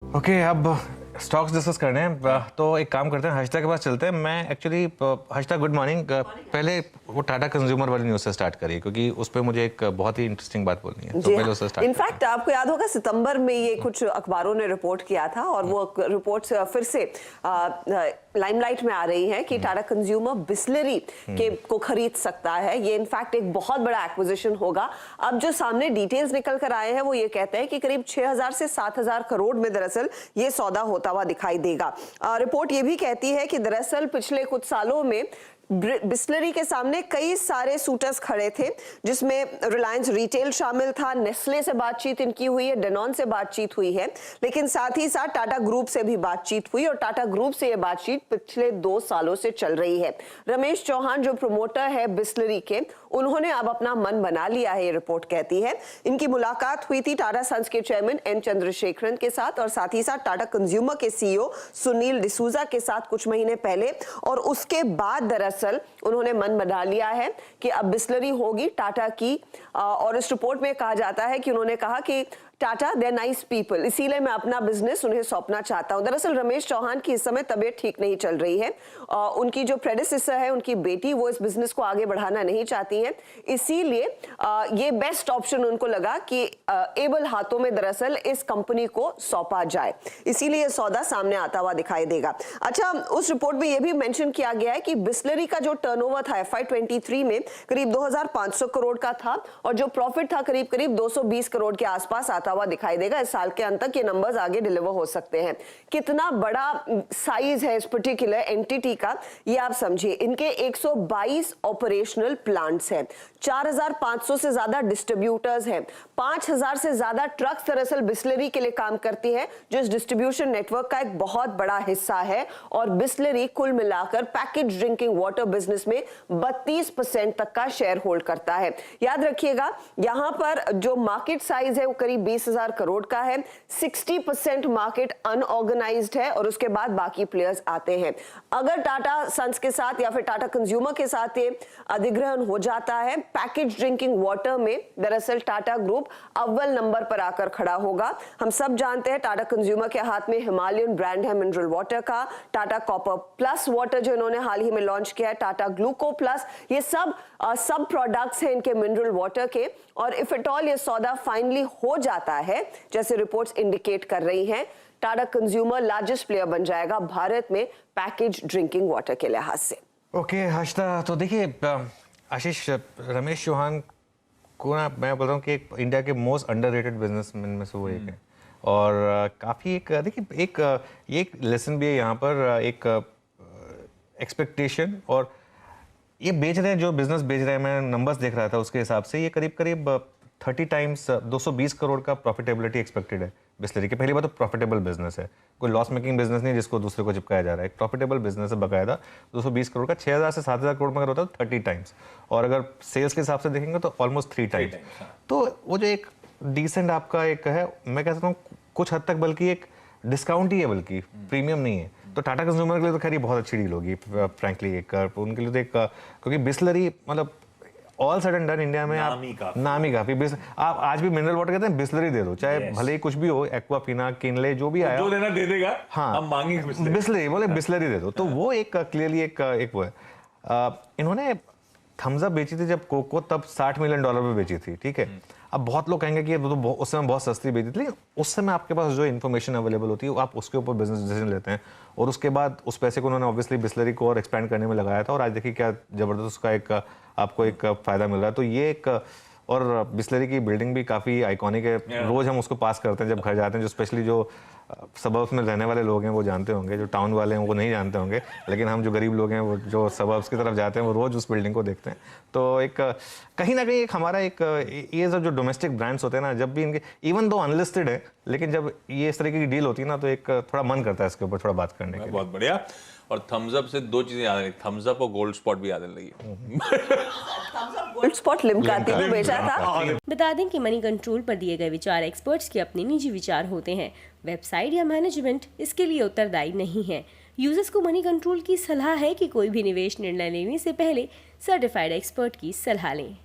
Okay, अब stocks discuss करने हैं तो एक काम करते हैं, हर्षिता के पास चलते हैं। मैं एक्चुअली हर्षिता, गुड मॉर्निंग। पहले वो टाटा कंज्यूमर वाली न्यूज़ से स्टार्ट करिए क्योंकि उस पर मुझे एक बहुत ही इंटरेस्टिंग बात बोलनी है, तो पहले उससे स्टार्ट। इनफैक्ट आपको याद होगा सितंबर में ये कुछ अखबारों ने रिपोर्ट किया था और वो रिपोर्ट्स फिर से लाइमलाइट में आ रही हैं कि टाटा कंज्यूमर बिस्लरी के को खरीद सकता है। ये इनफैक्ट एक बहुत बड़ा एक्विजिशन होगा। अब जो सामने डिटेल्स निकल कर आए हैं वो ये कहते हैं कि करीब 6000 से 7000 करोड़ में दरअसल ये सौदा होता हुआ दिखाई देगा। रिपोर्ट ये भी कहती है कि दरअसल पिछले कुछ सालों में बिस्लरी के सामने कई सारे सूटर्स खड़े थे, जिसमें रिलायंस रिटेल शामिल था, नेस्ले से बातचीत इनकी हुई है, डेनॉन से बातचीत हुई है, लेकिन साथ ही साथ टाटा ग्रुप से भी बातचीत हुई और टाटा ग्रुप से ये बातचीत पिछले 2 सालों से चल रही है। रमेश चौहान जो प्रमोटर है बिस्लरी के, उन्होंने अब अपना मन बना लिया है, ये रिपोर्ट कहती है। इनकी मुलाकात हुई थी टाटा सन्स के चेयरमैन एन चंद्रशेखरन के साथ और साथ ही साथ टाटा कंज्यूमर के सीईओ सुनील डिसूजा के साथ कुछ महीने पहले, और उसके बाद दरअसल उन्होंने मन बना लिया है कि अब बिस्लरी होगी टाटा की। और इस रिपोर्ट में कहा जाता है कि उन्होंने कहा कि टाटा दे नाइस पीपल, इसीलिए मैं अपना बिजनेस उन्हें सौंपना चाहता हूं। दरअसल रमेश चौहान की इस समय तबीयत ठीक नहीं चल रही है। उनकी जो प्रेडिसेसर है, उनकी बेटी, वो इस बिजनेस को आगे बढ़ाना नहीं चाहती हैं, इसीलिए ये बेस्ट ऑप्शन उनको लगा कि एबल हाथों में दरअसल इस कंपनी को सौंपा जाए, इसीलिए ये सौदा सामने आता हुआ दिखाई देगा। अच्छा, उस रिपोर्ट में यह भी मेंशन किया गया है कि बिस्लरी का जो टर्नओवर था FY23 में करीब 2500 करोड़ का था और जो प्रॉफिट था करीब करीब 220 करोड़ के आसपास आता हुआ दिखाई देगा। इस साल के अंत तक ये नंबर्स आगे डिलीवर हो सकते हैं। कितना बड़ा साइज है इस पर्टिकुलर एंटिटी का, ये आप समझिए। इनके 122 ऑपरेशनल प्लांट्स हैं, 4500 से ज्यादा डिस्ट्रीब्यूटर्स हैं, 5000 से ज्यादा ट्रक्स दरअसल बिस्लरी के लिए काम करती है, जो इस डिस्ट्रीब्यूशन नेटवर्क का एक बहुत बड़ा हिस्सा है। और बिस्लरी कुल मिलाकर पैकेज ड्रिंकिंग वाटर बिजनेस में 32% तक का शेयर होल्ड करता है। याद रखिएगा, यहां पर जो मार्केट साइज है वो करीब 20,000 करोड़ का है। 60% मार्केट अनऑर्गेनाइज्ड है और उसके बाद बाकी प्लेयर्स आते हैं। अगर टाटा सन्स के साथ या फिर टाटा कंज्यूमर के साथ ये अधिग्रहण हो जाता है, पैकेज ड्रिंकिंग वाटर में दरअसल टाटा ग्रुप अव्वल नंबर पर आकर खड़ा होगा। हम सब जानते हैं टाटा कंज्यूमर के हाथ में हिमालयन ब्रांड है मिनरल वाटर का, टाटा कॉपर प्लस वाटर जो इन्होंने हाल ही में लॉन्च किया है, टाटा ग्लूको प्लस, ये सब सब प्रोडक्ट्स हैं इनके मिनरल वाटर के। और इफ एट ऑल ये सौदा फाइनली हो जाता है, जैसे रिपोर्ट्स इंडिकेट कर रही हैं, टाटा कंज्यूमर लार्जेस्ट प्लेयर बन जाएगा भारत में पैकेज ड्रिंकिंग वाटर के लिहाज से। ओके हर्षिता, तो देखिए आशीष, रमेश चौहान को ना मैं बोल रहा हूँ कि इंडिया के मोस्ट अंडररेटेड बिजनेसमैन में से वो एक है। और काफ़ी एक देखिए एक लेसन भी है यहाँ पर, एक एक्सपेक्टेशन। और ये बेच रहे हैं, जो बिजनेस बेच रहे हैं, मैं नंबर्स देख रहा था उसके हिसाब से ये करीब करीब 30 टाइम्स 220 करोड़ का प्रॉफिटेबिलिटी एक्सपेक्टेड है बिस्लरी की। पहली बात तो प्रॉफिटेबल बिजनेस है, कोई लॉस मेकिंग बिजनेस नहीं जिसको दूसरे को चिपकाया जा रहा है। एक प्रॉफिटेबल बिजनेस है बकायदा। 220 करोड़ का 6000 से 7000 करोड़ में अगर होता है तो 30 टाइम्स, और अगर सेल्स के हिसाब से देखेंगे तो ऑलमोस्ट 3 टाइम्स। तो वो जो एक डिसेंट आपका एक है, मैं कह सकता हूँ कुछ हद तक बल्कि एक डिस्काउंट ही है, बल्कि प्रीमियम नहीं है। तो टाटा कंज्यूमर के लिए तो खैर ये बहुत अच्छी डील होगी फ्रैंकली, एक उनके लिए तो एक, क्योंकि बिस्लरी मतलब ऑल सडन डन इंडिया में नाम ही काफी। आप आज भी मिनरल वाटर कहते हैं, बिस्लरी दे दो, चाहे भले ही कुछ भी हो, एक्वाफिना, किनले, जो भी आया, जो देना दे देगा। हाँ, हम मांगेंगे बिस्लरी, बोले बिस्लरी दे दो। तो वो एक क्लियरली एक वो है। इन्होंने थम्स अप बेची थी जब कोको, तब $60 मिलियन पे बेची थी, ठीक है। अब बहुत लोग कहेंगे कि तो उस समय बहुत सस्ती बेची थी, लेकिन उस समय आपके पास जो इन्फॉर्मेशन अवेलेबल होती है आप उसके ऊपर बिजनेस डिसीजन लेते हैं। और उसके बाद उस पैसे को उन्होंने ऑब्वियसली बिस्लरी को और एक्सपेंड करने में लगाया था, और आज देखिए क्या जबरदस्त उसका एक आपको एक फायदा मिल रहा है। तो ये एक, और बिस्लरी की बिल्डिंग भी काफ़ी आइकॉनिक है, रोज हम उसको पास करते हैं जब घर जाते हैं। जो स्पेशली जो सबर्ब्स में रहने वाले लोग हैं वो जानते होंगे, जो टाउन वाले हैं वो नहीं जानते होंगे, लेकिन हम जो गरीब लोग हैं वो जो सबर्ब्स की तरफ जाते हैं वो रोज उस बिल्डिंग को देखते हैं। तो एक कहीं ना कहीं एक हमारा एक ये सब जो डोमेस्टिक ब्रांड्स होते हैं ना, जब भी इनके इवन दो अनलिस्टेड है, लेकिन जब ये इस तरीके की डील होती है ना, तो एक थोड़ा मन करता है इसके ऊपर थोड़ा बात करने के। बहुत बढ़िया। और थम्स अप से 2 चीजें याद आ रही, थम्स अप और गोल्ड स्पॉट भी याद आ रही है। गोल्ड स्पॉट लिम्का में बेचा था। बता दें कि मनी कंट्रोल पर दिए गए विचार एक्सपर्ट्स के अपने निजी विचार होते हैं। वेबसाइट या मैनेजमेंट इसके लिए उत्तरदायी नहीं है। यूजर्स को मनी कंट्रोल की सलाह है कि कोई भी निवेश निर्णय लेने से पहले सर्टिफाइड एक्सपर्ट की सलाह लें।